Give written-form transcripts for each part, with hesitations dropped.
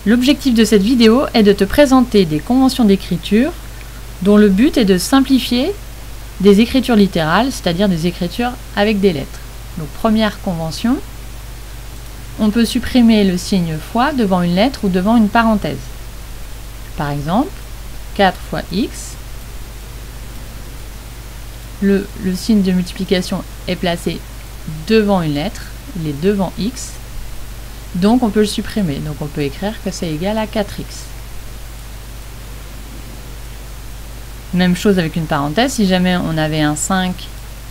L'objectif de cette vidéo est de te présenter des conventions d'écriture dont le but est de simplifier des écritures littérales, c'est-à-dire des écritures avec des lettres. Donc première convention, on peut supprimer le signe fois devant une lettre ou devant une parenthèse. Par exemple, 4 fois x, le signe de multiplication est placé devant une lettre, il est devant x, donc on peut le supprimer. Donc on peut écrire que c'est égal à 4x. Même chose avec une parenthèse, si jamais on avait un 5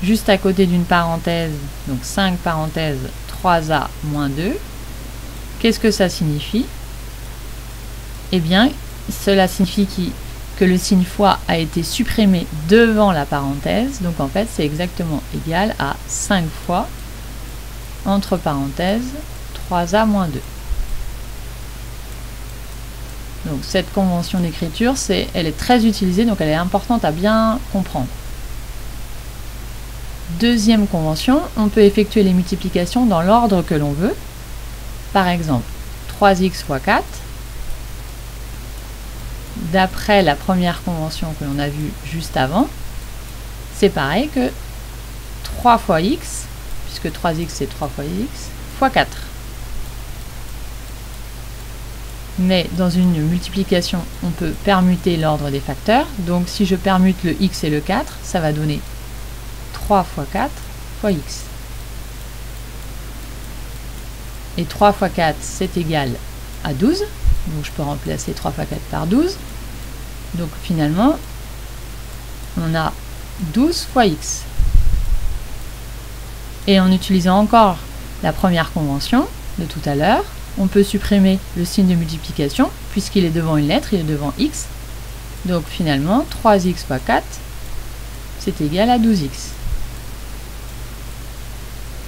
juste à côté d'une parenthèse, donc 5 parenthèses 3a moins 2, qu'est-ce que ça signifie? Eh bien, cela signifie que le signe fois a été supprimé devant la parenthèse, donc en fait c'est exactement égal à 5 fois, entre parenthèses, 3a moins 2. Donc cette convention d'écriture, elle est très utilisée, donc elle est importante à bien comprendre. Deuxième convention, on peut effectuer les multiplications dans l'ordre que l'on veut. Par exemple, 3x fois 4. D'après la première convention que l'on a vue juste avant, c'est pareil que 3 fois x, puisque 3x c'est 3 fois x, fois 4. Mais dans une multiplication, on peut permuter l'ordre des facteurs. Donc si je permute le x et le 4, ça va donner 3 fois 4 fois x. Et 3 fois 4, c'est égal à 12. Donc je peux remplacer 3 fois 4 par 12. Donc finalement, on a 12 fois x. Et en utilisant encore la première convention de tout à l'heure, on peut supprimer le signe de multiplication, puisqu'il est devant une lettre, il est devant x. Donc finalement, 3x fois 4, c'est égal à 12x.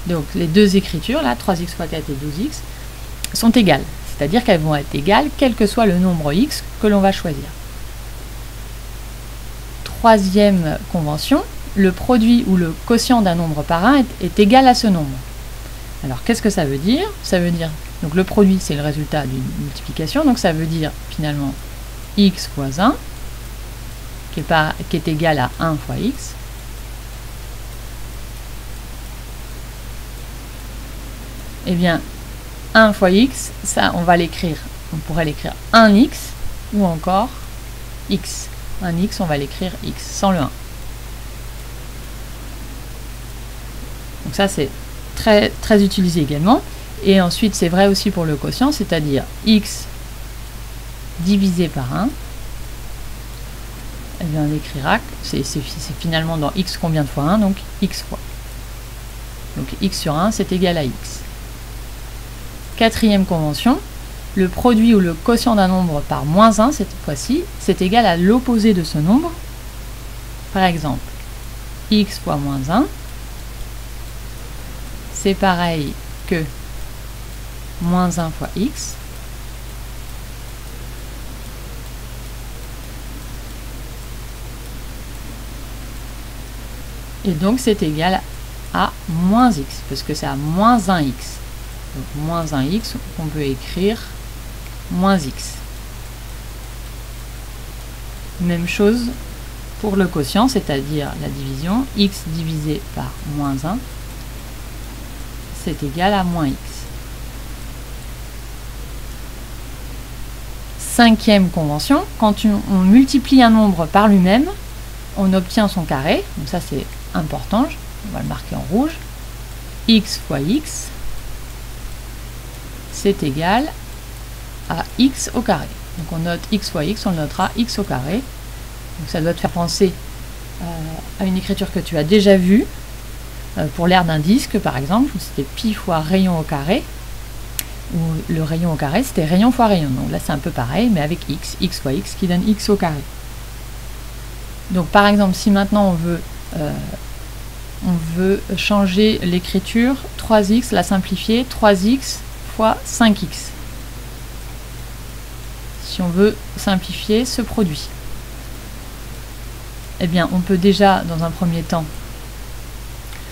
Donc les deux écritures, là, 3x fois 4 et 12x, sont égales. C'est-à-dire qu'elles vont être égales, quel que soit le nombre x que l'on va choisir. Troisième convention, le produit ou le quotient d'un nombre par 1 est égal à ce nombre. Alors qu'est-ce que ça veut dire? Ça veut dire, donc le produit c'est le résultat d'une multiplication, donc ça veut dire finalement x fois 1, qui est égal à 1 fois x. Eh bien, 1 fois x, ça on va l'écrire, on pourrait l'écrire 1x ou encore x. 1x, on va l'écrire x sans le 1. Donc ça c'est très, très utilisé également. Et ensuite c'est vrai aussi pour le quotient, c'est-à-dire x divisé par 1. Eh bien on écrira, c'est finalement dans x combien de fois 1, donc x fois. Donc x sur 1 c'est égal à x. Quatrième convention, le produit ou le quotient d'un nombre par moins 1, cette fois-ci, c'est égal à l'opposé de ce nombre. Par exemple, x fois moins 1, c'est pareil que moins 1 fois x. Et donc c'est égal à moins x, parce que c'est à moins 1x. Donc moins 1x, on peut écrire moins x. Même chose pour le quotient, c'est-à-dire la division, x divisé par moins 1, c'est égal à moins x. Cinquième convention, quand on multiplie un nombre par lui-même, on obtient son carré, donc ça c'est important, on va le marquer en rouge, x fois x, c'est égal à x au carré. Donc on note x fois x, on notera x au carré. Donc ça doit te faire penser à une écriture que tu as déjà vue, pour l'aire d'un disque par exemple, où c'était pi fois rayon au carré, où le rayon au carré c'était rayon fois rayon. Donc là c'est un peu pareil, mais avec x fois x qui donne x au carré. Donc par exemple, si maintenant on veut changer l'écriture, 3x, la simplifier, 3x fois 5x. Si on veut simplifier ce produit, eh bien on peut déjà dans un premier temps,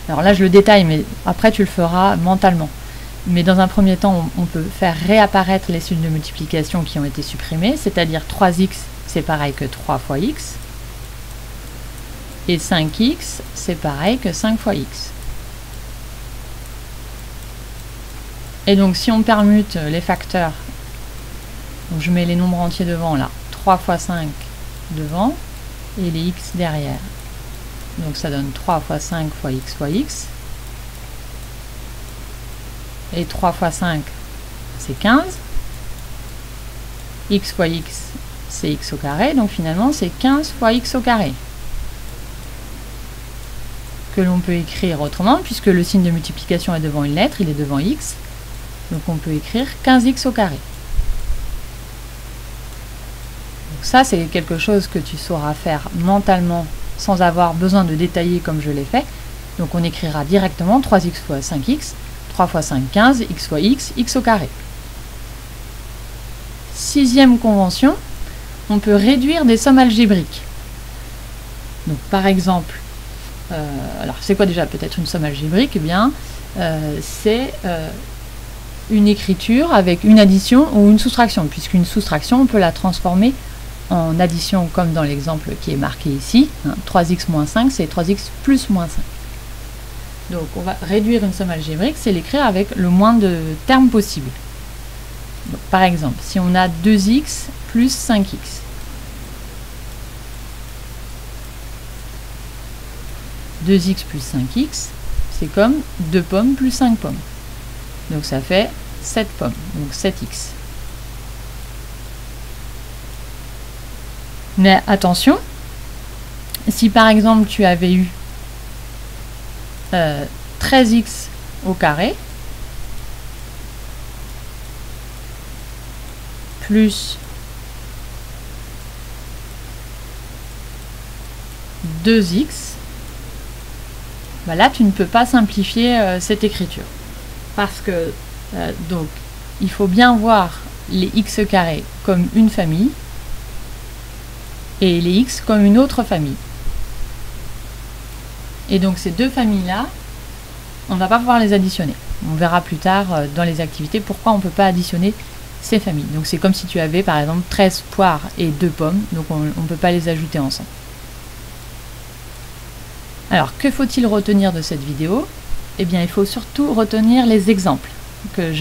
alors là je le détaille mais après tu le feras mentalement, Mais dans un premier temps, on peut faire réapparaître les signes de multiplication qui ont été supprimés, c'est-à-dire 3x, c'est pareil que 3 fois x. Et 5x, c'est pareil que 5 fois x. Et donc, si on permute les facteurs, donc je mets les nombres entiers devant là, 3 fois 5 devant, et les x derrière. Donc ça donne 3 fois 5 fois x, et 3 fois 5, c'est 15. X fois x, c'est x au carré, donc finalement c'est 15 fois x au carré. Que l'on peut écrire autrement, puisque le signe de multiplication est devant une lettre, il est devant x. Donc on peut écrire 15x au carré. Donc ça, c'est quelque chose que tu sauras faire mentalement sans avoir besoin de détailler comme je l'ai fait. Donc on écrira directement 3x fois 5x, 3 fois 5, 15, x fois x, x au carré. Sixième convention, on peut réduire des sommes algébriques. Donc par exemple, alors c'est quoi déjà peut-être une somme algébrique? Eh bien, c'est une écriture avec une addition ou une soustraction, puisqu'une soustraction, on peut la transformer en addition, comme dans l'exemple qui est marqué ici. 3x moins 5, c'est 3x plus moins 5. Donc, on va réduire une somme algébrique, c'est l'écrire avec le moins de termes possible. Donc, par exemple, si on a 2x plus 5x, « 2x plus 5x », c'est comme 2 pommes plus 5 pommes. Donc ça fait 7 pommes, donc 7x. Mais attention, si par exemple tu avais eu 13x au carré, plus 2x, bah là tu ne peux pas simplifier cette écriture. Parce que, donc, il faut bien voir les x carrés comme une famille et les x comme une autre famille. Et donc ces deux familles-là, on ne va pas pouvoir les additionner. On verra plus tard dans les activités pourquoi on ne peut pas additionner ces familles. Donc c'est comme si tu avais par exemple 13 poires et 2 pommes, donc on ne peut pas les ajouter ensemble. Alors, que faut-il retenir de cette vidéo? Eh bien, il faut surtout retenir les exemples que je